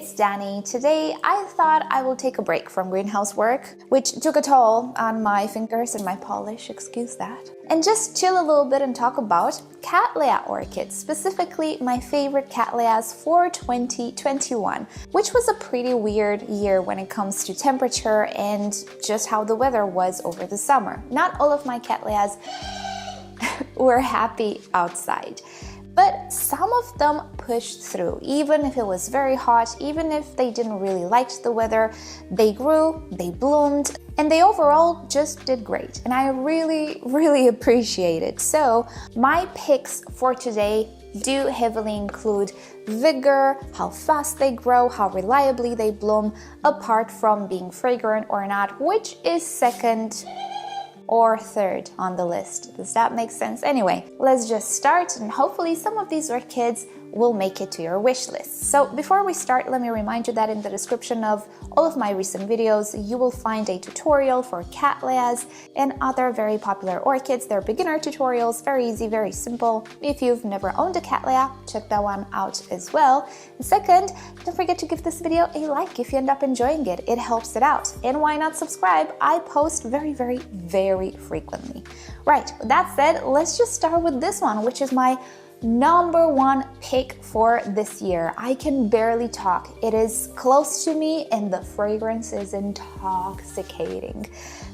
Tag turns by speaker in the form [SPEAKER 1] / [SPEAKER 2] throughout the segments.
[SPEAKER 1] it's Danny. Today I thought I will take a break from greenhouse work, which took a toll on my fingers and my polish, excuse that, and just chill a little bit and talk about Cattleya orchids, specifically my favorite Cattleyas for 2021, which was a pretty weird year when it comes to temperature and just how the weather was over the summer. Not all of my Cattleyas were happy outside, but some of them pushed through. Even if it was very hot, even if they didn't really like the weather, they grew, they bloomed, and they overall just did great. And I really appreciate it. So my picks for today do heavily include vigor, how fast they grow, how reliably they bloom, apart from being fragrant or not, which is second or third on the list. Does that make sense? Anyway, let's just start, and hopefully some of these orchids will make it to your wish list. So before we start, let me remind you that in the description of all of my recent videos, you will find a tutorial for Cattleyas and other very popular orchids. They're beginner tutorials, very easy, very simple. If you've never owned a Cattleya, check that one out as well. And second, don't forget to give this video a like if you end up enjoying it. It helps it out. And why not subscribe? I post very frequently. Right, with that said, let's just start with this one, which is my number one pick for this year. I can barely talk. It is close to me and the fragrance is intoxicating.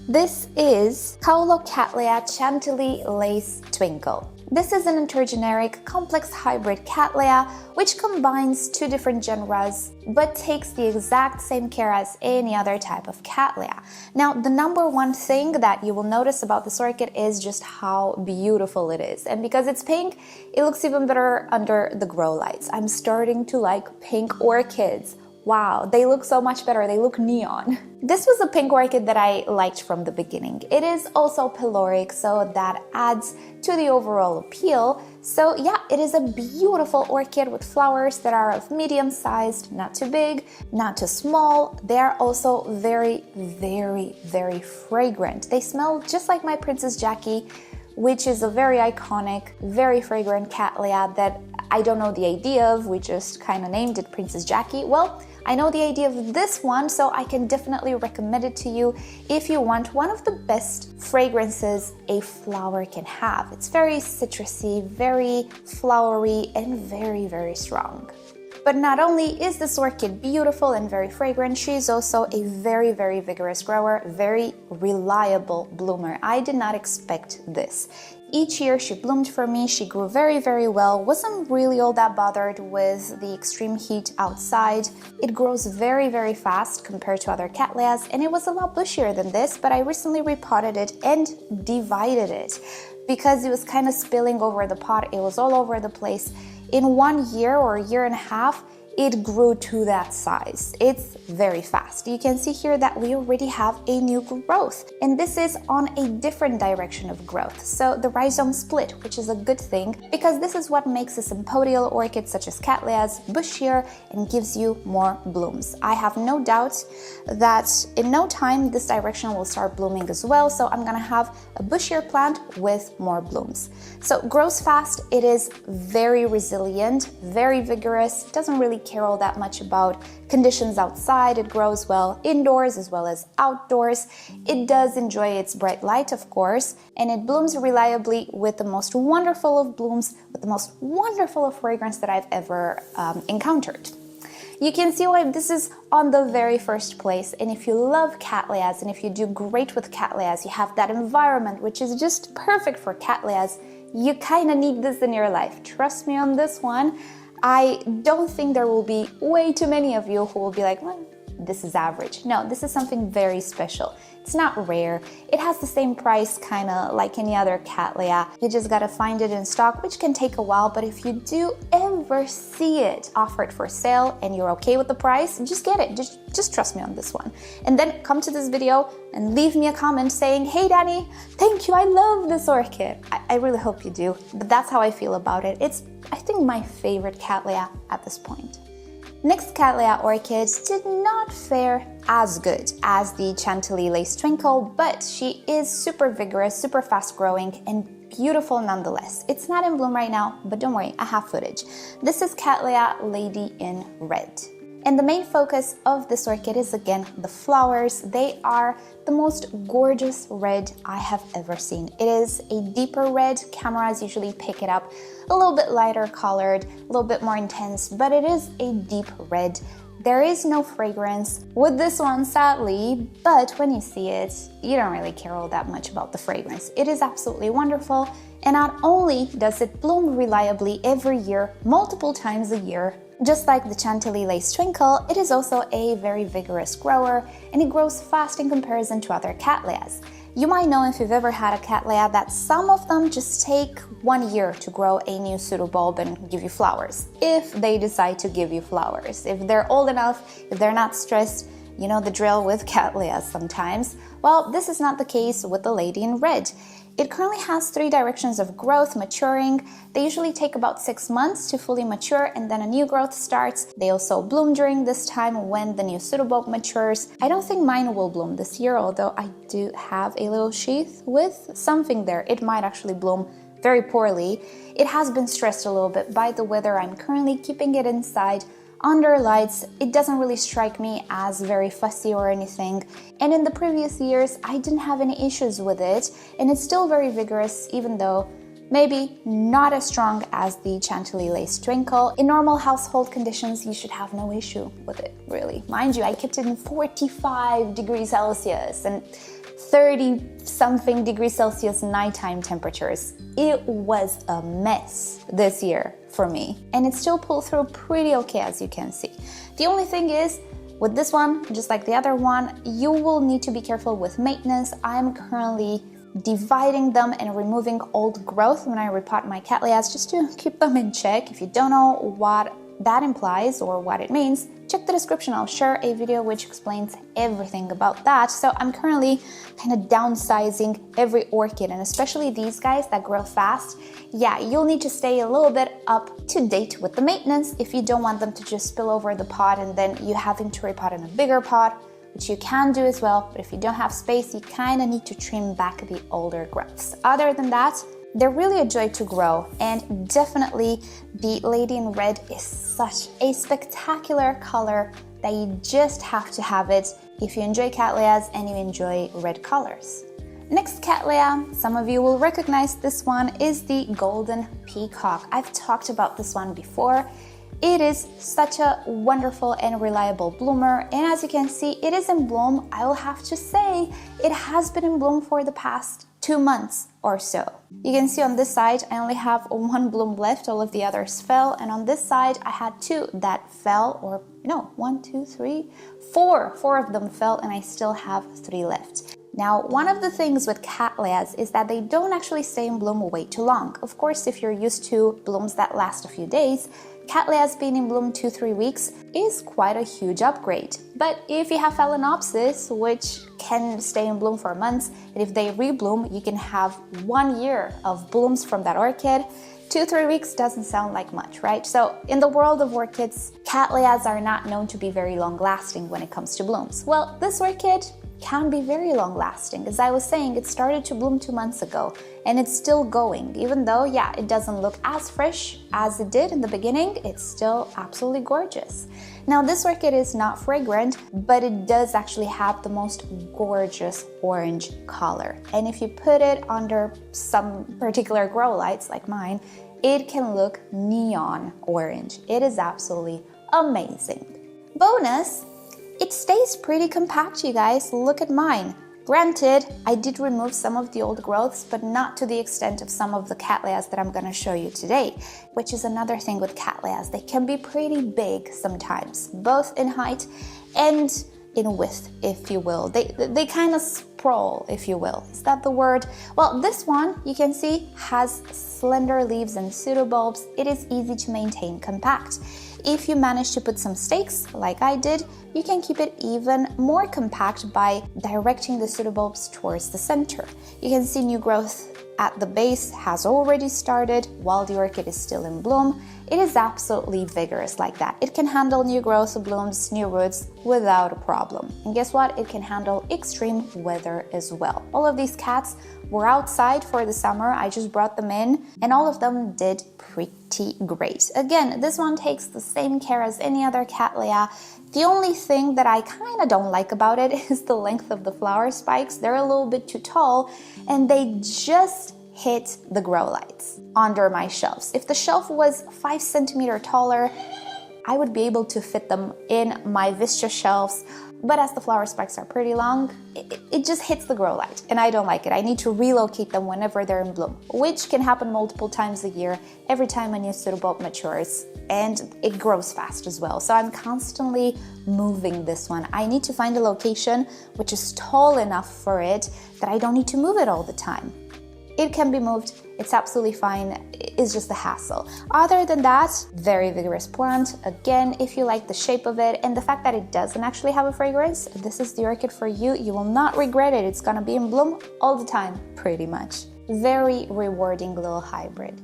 [SPEAKER 1] This is Caulocattleya Chantilly Lace Twinkle. This is an intergeneric complex hybrid Cattleya which combines two different genres but takes the exact same care as any other type of Cattleya. Now, the number one thing that you will notice about this orchid is just how beautiful it is. And because it's pink, it looks even better under the grow lights. I'm starting to like pink orchids. Wow, they look so much better. They look neon. This was a pink orchid that I liked from the beginning. It is also pyloric, so that adds to the overall appeal. So yeah, it is a beautiful orchid with flowers that are of medium sized, not too big, not too small. They are also very fragrant. They smell just like my Princess Jackie, which is a very iconic, very fragrant Cattleya that I don't know the idea of. We just kind of named it Princess Jackie. Well, I know the idea of this one, so I can definitely recommend it to you if you want one of the best fragrances a flower can have. It's very citrusy, very flowery, and very strong. But not only is this orchid beautiful and very fragrant, she is also a very vigorous grower, very reliable bloomer. I did not expect this. Each year she bloomed for me, she grew very well, wasn't really all that bothered with the extreme heat outside. It grows very fast compared to other Cattleyas, and it was a lot bushier than this, but I recently repotted it and divided it because it was kind of spilling over the pot. It was all over the place. In 1 year or a year and a half, it grew to that size. It's very fast. You can see here that we already have a new growth, and this is on a different direction of growth. So the rhizome split, which is a good thing because this is what makes a sympodial orchid such as Cattleyas bushier and gives you more blooms. I have no doubt that in no time this direction will start blooming as well, so I'm gonna have a bushier plant with more blooms. So grows fast, it is very resilient, very vigorous, doesn't really care all that much about conditions outside. It grows well indoors as well as outdoors. It does enjoy its bright light, of course, and it blooms reliably with the most wonderful of blooms, with the most wonderful of fragrance that I've ever encountered. You can see why this is on the very first place, and if you love Cattleyas and if you do great with Cattleyas, you have that environment which is just perfect for Cattleyas, you kind of need this in your life. Trust me on this one. I don't think there will be way too many of you who will be like, well, this is average. No, this is something very special. It's not rare. It has the same price kind of like any other Cattleya. You just gotta find it in stock, which can take a while, but if you do ever see it offered for sale and you're okay with the price, just get it. Just trust me on this one. And then come to this video and leave me a comment saying, hey Danny, thank you, I love this orchid. I really hope you do, but that's how I feel about it. It's, I think, my favorite Cattleya at this point. Next Cattleya orchid did not fare as good as the Chantilly Lace Twinkle, but she is super vigorous, super fast growing, and beautiful nonetheless. It's not in bloom right now, but don't worry, I have footage. This is Cattleya Lady in red. And the main focus of this orchid is again the flowers. They are the most gorgeous red I have ever seen. It is a deeper red. Cameras usually pick it up a little bit lighter colored, a little bit more intense, but it is a deep red. There is no fragrance with this one, sadly, but when you see it, you don't really care all that much about the fragrance. It is absolutely wonderful, and not only does it bloom reliably every year, multiple times a year, just like the Chantilly lace Twinkle, it is also a very vigorous grower, and it grows fast in comparison to other Cattleyas. You might know, if you've ever had a Cattleya, that some of them just take 1 year to grow a new pseudobulb and give you flowers, if they decide to give you flowers. If they're old enough, if they're not stressed, you know the drill with Cattleyas sometimes. Well, this is not the case with the Lady in Red. It currently has 3 directions of growth maturing. They usually take about 6 months to fully mature, and then a new growth starts. They also bloom during this time when the new pseudobulb matures. I don't think mine will bloom this year, although I do have a little sheath with something there. It might actually bloom very poorly. It has been stressed a little bit by the weather. I'm currently keeping it inside under lights. It doesn't really strike me as very fussy or anything, and in the previous years I didn't have any issues with it, and it's still very vigorous, even though maybe not as strong as the Chantilly lace Twinkle. In normal household conditions, you should have no issue with it, really. Mind you, I kept it in 45 degrees Celsius and 30-something degrees Celsius nighttime temperatures. It was a mess this year for me, and it still pulled through pretty okay, as you can see. The only thing is, with this one, just like the other one, you will need to be careful with maintenance. I'm currently dividing them and removing old growth when I repot my Cattleyas, just to keep them in check. If you don't know what that implies or what it means, check the description. I'll share a video which explains everything about that. So I'm currently kind of downsizing every orchid, and especially these guys that grow fast. Yeah, you'll need to stay a little bit up to date with the maintenance if you don't want them to just spill over the pot and then you having to repot in a bigger pot, which you can do as well. But if you don't have space, you kind of need to trim back the older growths. Other than that, they're really a joy to grow, and definitely the Lady in Red is such a spectacular color that you just have to have it if you enjoy Cattleyas and you enjoy red colors. Next Cattleya, some of you will recognize this one, is the Golden Peacock. I've talked about this one before. It is such a wonderful and reliable bloomer, and as you can see, it is in bloom. I will have to say it has been in bloom for the past 2 months or so. You can see on this side I only have 1 bloom left, all of the others fell, and on this side I had 2 that fell, or no, 1, 2, 3, 4. 4 of them fell, and I still have 3 left. Now, one of the things with Cattleyas is that they don't actually stay in bloom way too long. Of course, if you're used to blooms that last a few days, Cattleyas being in bloom 2-3 weeks is quite a huge upgrade. But if you have Phalaenopsis, which can stay in bloom for months, and if they rebloom, you can have 1 year of blooms from that orchid. 2-3 weeks doesn't sound like much, right? So in the world of orchids, Cattleyas are not known to be very long-lasting when it comes to blooms. Well, this orchid can be very long-lasting. As I was saying, it started to bloom 2 months ago, and it's still going. Even though, yeah, it doesn't look as fresh as it did in the beginning, it's still absolutely gorgeous. Now, this orchid is not fragrant, but it does actually have the most gorgeous orange color. And if you put it under some particular grow lights like mine, it can look neon orange. It is absolutely amazing. Bonus, it stays pretty compact, you guys. Look at mine. Granted, I did remove some of the old growths, but not to the extent of some of the Cattleyas that I'm going to show you today, which is another thing with Cattleyas. They can be pretty big sometimes, both in height and in width, if you will. They kind of sprawl, if you will. Is that the word? Well, this one, you can see, has slender leaves and pseudobulbs. It is easy to maintain compact. If you manage to put some stakes, like I did, you can keep it even more compact by directing the pseudobulbs towards the center. You can see new growth at the base has already started while the orchid is still in bloom. It is absolutely vigorous like that. It can handle new growth, blooms, new roots without a problem. And guess what? It can handle extreme weather as well. All of these cats were outside for the summer. I just brought them in and all of them did pretty great. Again, this one takes the same care as any other Cattleya. The only thing that I kind of don't like about it is the length of the flower spikes. They're a little bit too tall and they just hit the grow lights under my shelves. If the shelf was 5 centimeters taller, I would be able to fit them in my Vista shelves. But as the flower spikes are pretty long, it just hits the grow light and I don't like it. I need to relocate them whenever they're in bloom, which can happen multiple times a year, every time a new pseudobulb matures, and it grows fast as well. So I'm constantly moving this one. I need to find a location which is tall enough for it that I don't need to move it all the time. It can be moved, it's absolutely fine, it's just a hassle. Other than that, very vigorous plant. Again, if you like the shape of it and the fact that it doesn't actually have a fragrance, this is the orchid for you. You will not regret it. It's gonna be in bloom all the time, pretty much. Very rewarding little hybrid.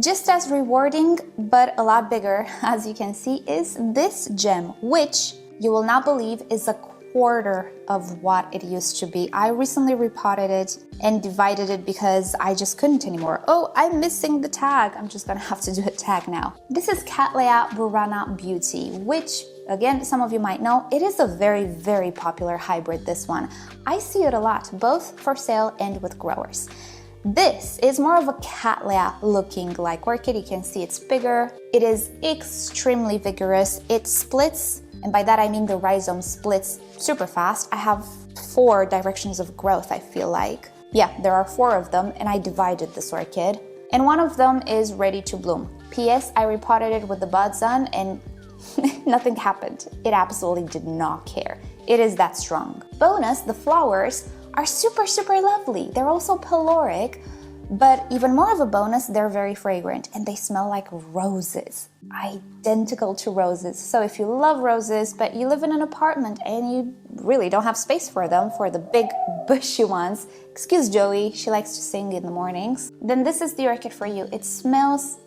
[SPEAKER 1] Just as rewarding, but a lot bigger, as you can see, is this gem, which you will not believe is a quarter of what it used to be. I recently repotted it and divided it because I just couldn't anymore. Oh, I'm missing the tag. I'm just gonna have to do a tag now. This is Cattleya Burana Beauty, which again, some of you might know, it is a very, very popular hybrid, this one. I see it a lot, both for sale and with growers. This is more of a Cattleya looking like orchid. You can see it's bigger. It is extremely vigorous. It splits, and by that I mean the rhizome splits super fast. I have 4 directions of growth, I feel like. Yeah, there are 4 of them, and I divided this orchid. And one of them is ready to bloom. P.S. I repotted it with the buds on, and nothing happened. It absolutely did not care. It is that strong. Bonus, the flowers are super, super lovely. They're also peloric, but even more of a bonus, they're very fragrant and they smell like roses, identical to roses. So if you love roses, but you live in an apartment and you really don't have space for them, for the big bushy ones, excuse Joey, she likes to sing in the mornings, then this is the orchid for you. It smells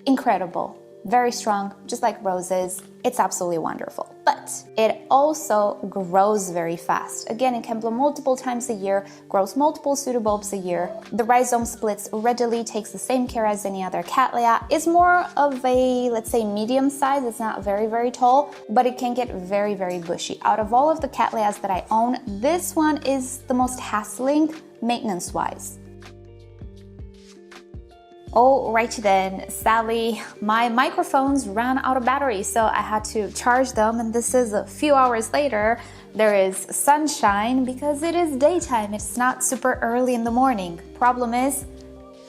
[SPEAKER 1] incredible. Very strong, just like roses. It's absolutely wonderful. But it also grows very fast. Again, it can bloom multiple times a year, grows multiple pseudobulbs a year. The rhizome splits readily, takes the same care as any other Cattleya. It's more of a, let's say, medium size. It's not very, very tall, but it can get very, very bushy. Out of all of the Cattleyas that I own, this one is the most hassling maintenance-wise. Alrighty then, sadly, my microphones ran out of battery, so I had to charge them, and this is a few hours later. There is sunshine because it is daytime. It's not super early in the morning. Problem is,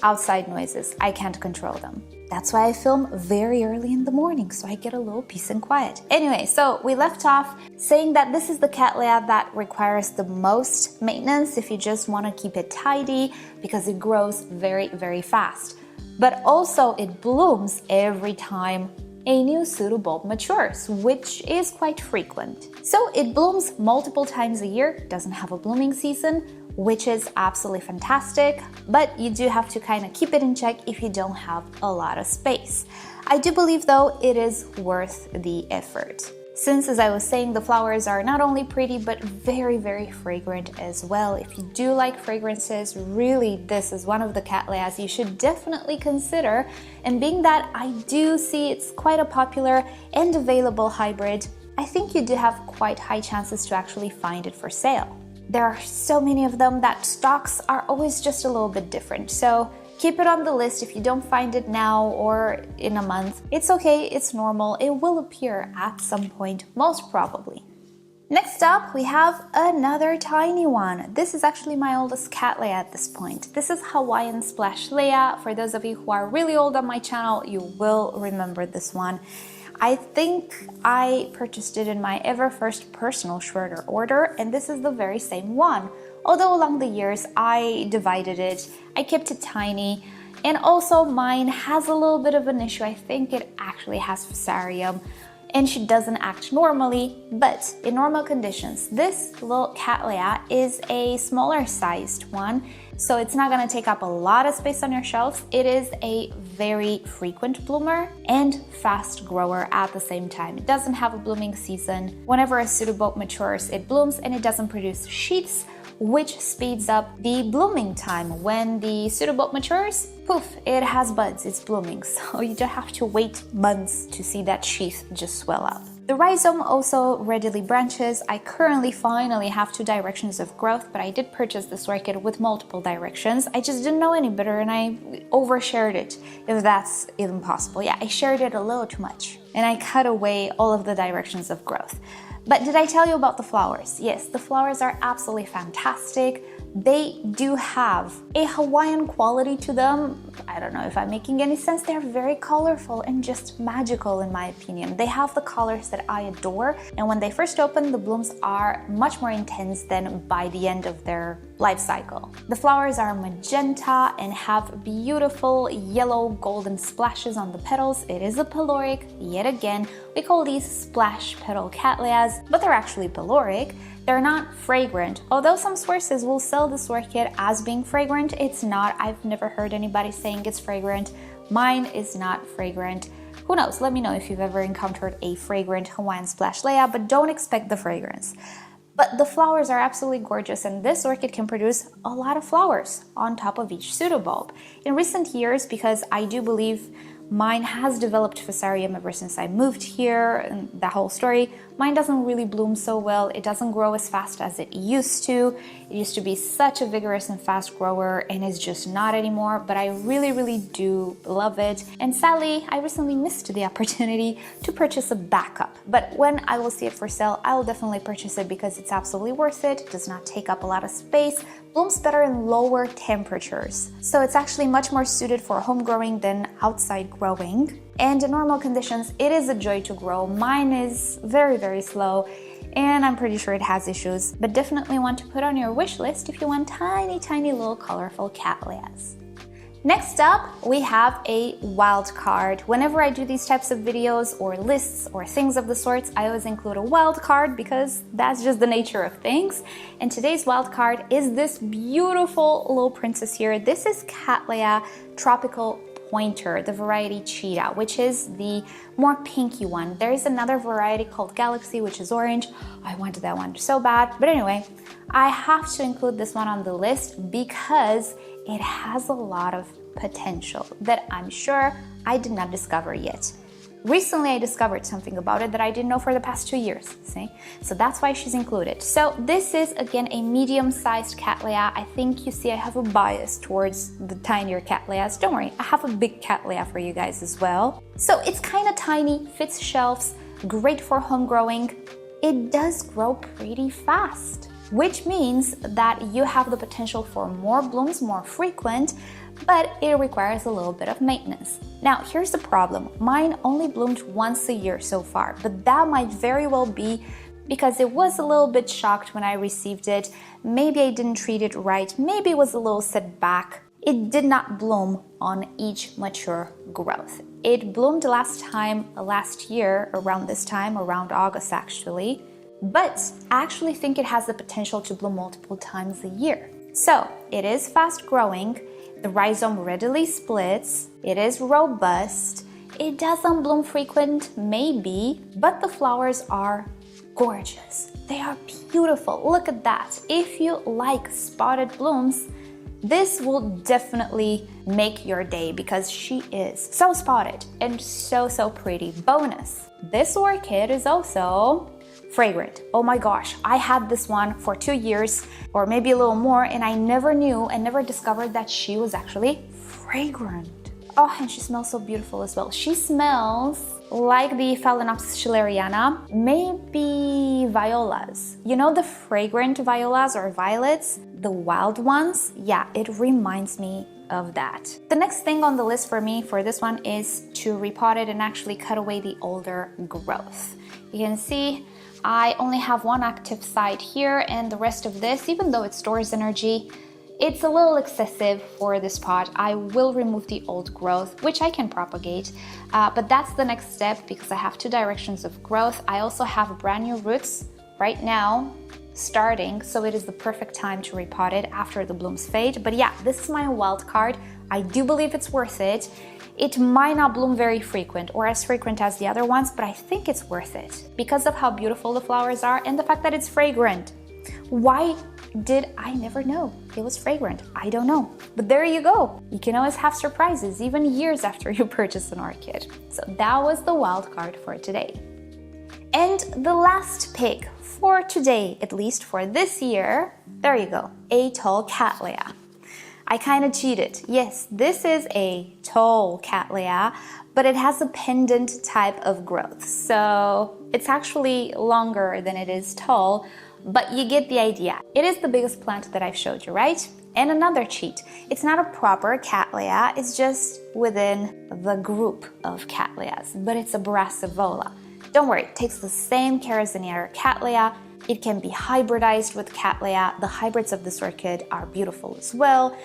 [SPEAKER 1] outside noises. I can't control them. That's why I film very early in the morning, so I get a little peace and quiet. Anyway, so we left off saying that this is the Cattleya that requires the most maintenance if you just want to keep it tidy, because it grows very, very fast. But also it blooms every time a new pseudobulb matures, which is quite frequent. So it blooms multiple times a year, doesn't have a blooming season, which is absolutely fantastic, but you do have to kind of keep it in check if you don't have a lot of space. I do believe though it is worth the effort. Since, as I was saying, the flowers are not only pretty, but very, very fragrant as well. If you do like fragrances, really, this is one of the Cattleyas you should definitely consider. And being that I do see it's quite a popular and available hybrid, I think you do have quite high chances to actually find it for sale. There are so many of them that stocks are always just a little bit different. So keep it on the list if you don't find it now or in a month. It's okay, it's normal. It will appear at some point, most probably. Next up, we have another tiny one. This is actually my oldest Cattleya at this point. This is Hawaiian Splash Leia. For those of you who are really old on my channel, you will remember this one. I think I purchased it in my ever first personal shredder order, and this is the very same one. Although along the years I divided it, I kept it tiny, and also mine has a little bit of an issue. I think it actually has fusarium, and she doesn't act normally, but in normal conditions, this little Cattleya is a smaller sized one, so it's not gonna take up a lot of space on your shelves. It is a very frequent bloomer and fast grower at the same time. It doesn't have a blooming season. Whenever a pseudobulb matures, it blooms and it doesn't produce sheaths, which speeds up the blooming time. When the pseudobulb matures, poof, it has buds, it's blooming. So you don't have to wait months to see that sheath just swell up. The rhizome also readily branches. I currently finally have 2 directions of growth, but I did purchase this orchid with multiple directions. I just didn't know any better and I overshared it, if that's even possible. Yeah, I shared it a little too much and I cut away all of the directions of growth. But did I tell you about the flowers? Yes, the flowers are absolutely fantastic. They do have a Hawaiian quality to them. I don't know if I'm making any sense. They're very colorful and just magical in my opinion. They have the colors that I adore, and when they first open, the blooms are much more intense than by the end of their life cycle. The flowers are magenta and have beautiful yellow golden splashes on the petals. It is a peloric, yet again. We call these splash petal Cattleyas, but they're actually peloric. They're not fragrant. Although some sources will sell this orchid as being fragrant, it's not. I've never heard anybody saying it's fragrant. Mine is not fragrant. Who knows? Let me know if you've ever encountered a fragrant Hawaiian Splashlea, but don't expect the fragrance. But the flowers are absolutely gorgeous, and this orchid can produce a lot of flowers on top of each pseudobulb. In recent years, because I do believe mine has developed fusarium ever since I moved here, and that whole story, mine doesn't really bloom so well. It doesn't grow as fast as it used to. It used to be such a vigorous and fast grower, and it's just not anymore, but I really do love it. And sadly, I recently missed the opportunity to purchase a backup. But when I will see it for sale, I will definitely purchase it because it's absolutely worth it. It does not take up a lot of space, blooms better in lower temperatures. So it's actually much more suited for home growing than outside growing. And in normal conditions, it is a joy to grow. Mine is very slow, and I'm pretty sure it has issues, but definitely want to put on your wish list if you want tiny little colorful Cattleyas. Next up, we have a wild card. Whenever I do these types of videos or lists or things of the sorts, I always include a wild card because that's just the nature of things. And today's wild card is this beautiful little princess here. This is Cattleya Tropical Pointer, the variety Cheetah, which is the more pinky one. There is another variety called Galaxy, which is orange. I wanted that one so bad, but anyway, I have to include this one on the list because it has a lot of potential that I'm sure I did not discover yet. Recently, I discovered something about it that I didn't know for the past 2 years, see? So that's why she's included. So this is, again, a medium-sized Cattleya. I think you see I have a bias towards the tinier Cattleyas. Don't worry, I have a big Cattleya for you guys as well. So it's kind of tiny, fits shelves, great for home growing. It does grow pretty fast, which means that you have the potential for more blooms, more frequent, but it requires a little bit of maintenance. Now, here's the problem. Mine only bloomed once a year so far, but that might very well be because it was a little bit shocked when I received it. Maybe I didn't treat it right. Maybe it was a little set back. It did not bloom on each mature growth. It bloomed last year, around this time, around August actually, but I actually think it has the potential to bloom multiple times a year. So it is fast growing. The rhizome readily splits, it is robust, it doesn't bloom frequent, maybe, but the flowers are gorgeous. They are beautiful, look at that. If you like spotted blooms, this will definitely make your day because she is so spotted and so pretty. Bonus, this orchid is also fragrant. Oh my gosh, I had this one for 2 years or maybe a little more, and I never knew and never discovered that she was actually fragrant. Oh, and she smells so beautiful as well. She smells like the Phalaenopsis schilleriana, maybe violas. You know the fragrant violas or violets, the wild ones? Yeah, it reminds me of that. The next thing on the list for me for this one is to repot it and actually cut away the older growth. You can see I only have one active side here, and the rest of this, even though it stores energy, it's a little excessive for this pot. I will remove the old growth, which I can propagate, but that's the next step because I have 2 directions of growth. I also have brand new roots right now starting, so it is the perfect time to repot it after the blooms fade. But yeah, this is my wild card. I do believe it's worth it. It might not bloom very frequent or as frequent as the other ones, but I think it's worth it because of how beautiful the flowers are and the fact that it's fragrant. Why did I never know it was fragrant? I don't know. But there you go. You can always have surprises even years after you purchase an orchid. So that was the wild card for today. And the last pick for today, at least for this year, there you go, a tall Cattleya. I kind of cheated. Yes, this is a tall Cattleya, but it has a pendant type of growth. So it's actually longer than it is tall, but you get the idea. It is the biggest plant that I've showed you, right? And another cheat. It's not a proper Cattleya, it's just within the group of Cattleyas, but it's a Brassavola. Don't worry, it takes the same care as any other Cattleya. It can be hybridized with Cattleya. The hybrids of this orchid are beautiful as well.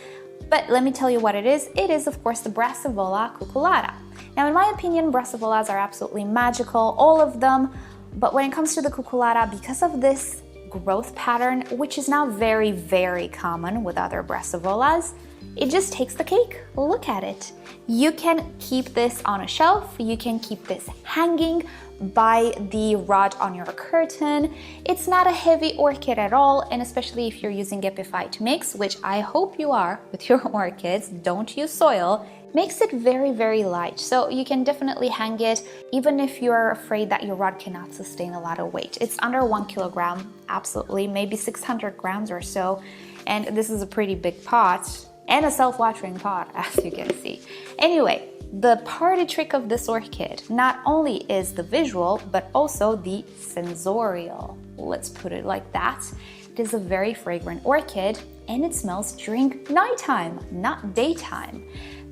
[SPEAKER 1] But let me tell you what it is. It is, of course, the Brassavola cucullata. Now, in my opinion, Brassavolas are absolutely magical, all of them. But when it comes to the cucullata, because of this growth pattern, which is now very, very common with other Brassavolas, it just takes the cake. Look at it. You can keep this on a shelf. You can keep this hanging by the rod on your curtain. It's not a heavy orchid at all, and especially if you're using epiphyte mix, which I hope you are with your orchids, don't use soil, makes it very, very light. So you can definitely hang it even if you're afraid that your rod cannot sustain a lot of weight. It's under 1 kilogram, absolutely, maybe 600 grams or so. And this is a pretty big pot and a self-watering pot, as you can see. Anyway, the party trick of this orchid not only is the visual, but also the sensorial. Let's put it like that. It is a very fragrant orchid and it smells during nighttime, not daytime.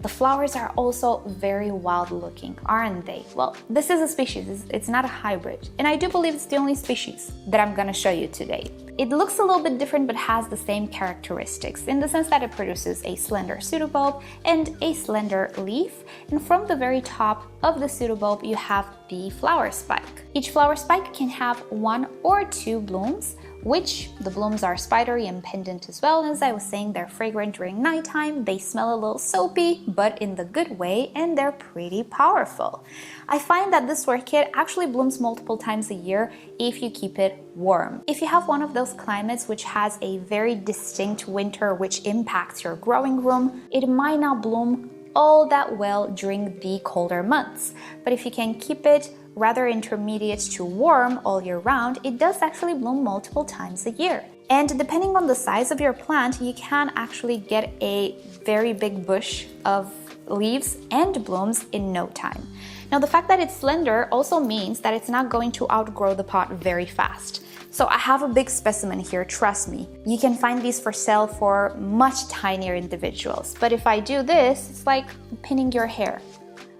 [SPEAKER 1] The flowers are also very wild looking, aren't they? Well, this is a species, it's not a hybrid. And I do believe it's the only species that I'm gonna show you today. It looks a little bit different but has the same characteristics in the sense that it produces a slender pseudobulb and a slender leaf. And from the very top of the pseudobulb, you have the flower spike. Each flower spike can have 1 or 2 blooms, which the blooms are spidery and pendant as well. As I was saying, they're fragrant during nighttime, they smell a little soapy, but in the good way, and they're pretty powerful. I find that this orchid actually blooms multiple times a year if you keep it warm. If you have one of those climates which has a very distinct winter which impacts your growing room, it might not bloom all that well during the colder months. But if you can keep it rather intermediate to warm all year round, it does actually bloom multiple times a year. And depending on the size of your plant, you can actually get a very big bush of leaves and blooms in no time. Now, the fact that it's slender also means that it's not going to outgrow the pot very fast. So I have a big specimen here, trust me. You can find these for sale for much tinier individuals. But if I do this, it's like pinning your hair.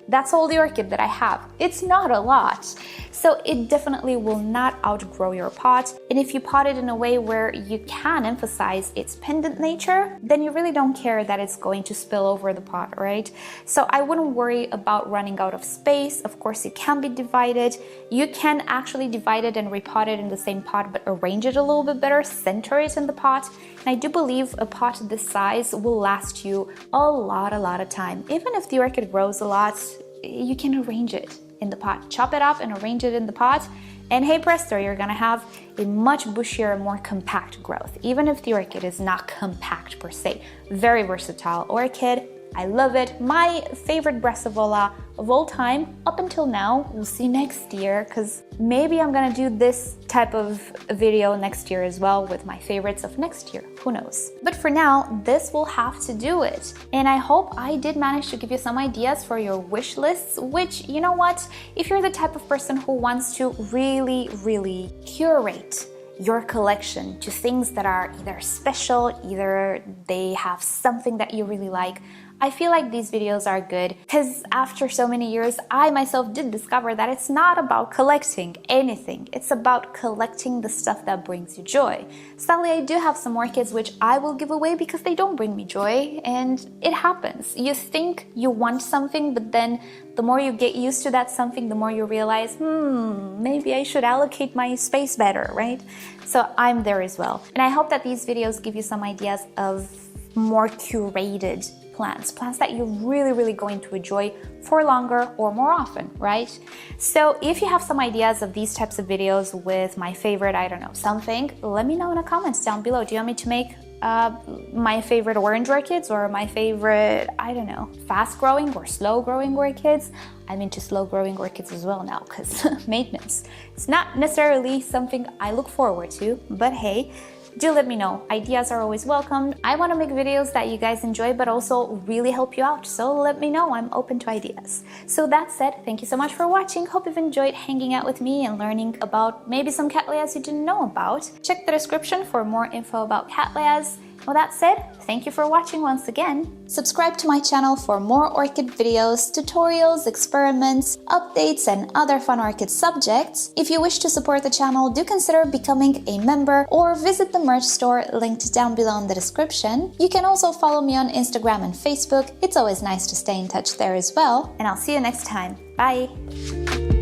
[SPEAKER 1] That's all the orchid that I have. It's not a lot. So it definitely will not outgrow your pot. And if you pot it in a way where you can emphasize its pendant nature, then you really don't care that it's going to spill over the pot, right? So I wouldn't worry about running out of space. Of course, it can be divided. You can actually divide it and repot it in the same pot, but arrange it a little bit better, center it in the pot. And I do believe a pot this size will last you a lot of time. Even if the orchid grows a lot, you can arrange it in the pot. Chop it up and arrange it in the pot, and hey presto, you're gonna have a much bushier, more compact growth, even if the orchid is not compact per se. Very versatile orchid. I love it. My favorite Brassavola of all time up until now. We'll see next year, because maybe I'm gonna do this type of video next year as well with my favorites of next year. Who knows? But for now, this will have to do it. And I hope I did manage to give you some ideas for your wish lists, which, you know what? If you're the type of person who wants to really curate your collection to things that are either special, either they have something that you really like, I feel like these videos are good because after so many years, I myself did discover that it's not about collecting anything. It's about collecting the stuff that brings you joy. Sadly, I do have some orchids which I will give away because they don't bring me joy, and it happens. You think you want something, but then the more you get used to that something, the more you realize, maybe I should allocate my space better, right? So I'm there as well. And I hope that these videos give you some ideas of more curated plants that you're really going to enjoy for longer or more often, right? So if you have some ideas of these types of videos with my favorite, I don't know, something, let me know in the comments down below. Do you want me to make my favorite orange orchids or my favorite, I don't know, fast growing or slow growing orchids? I'm into slow growing orchids as well now because maintenance. It's not necessarily something I look forward to, but hey, do let me know. Ideas are always welcome. I want to make videos that you guys enjoy but also really help you out, so let me know. I'm open to ideas. So that said, thank you so much for watching. Hope you've enjoyed hanging out with me and learning about maybe some Cattleyas you didn't know about. Check the description for more info about Cattleyas. With that said, thank you for watching once again. Subscribe to my channel for more orchid videos, tutorials, experiments, updates, and other fun orchid subjects. If you wish to support the channel, do consider becoming a member or visit the merch store linked down below in the description. You can also follow me on Instagram and Facebook. It's always nice to stay in touch there as well. And I'll see you next time. Bye!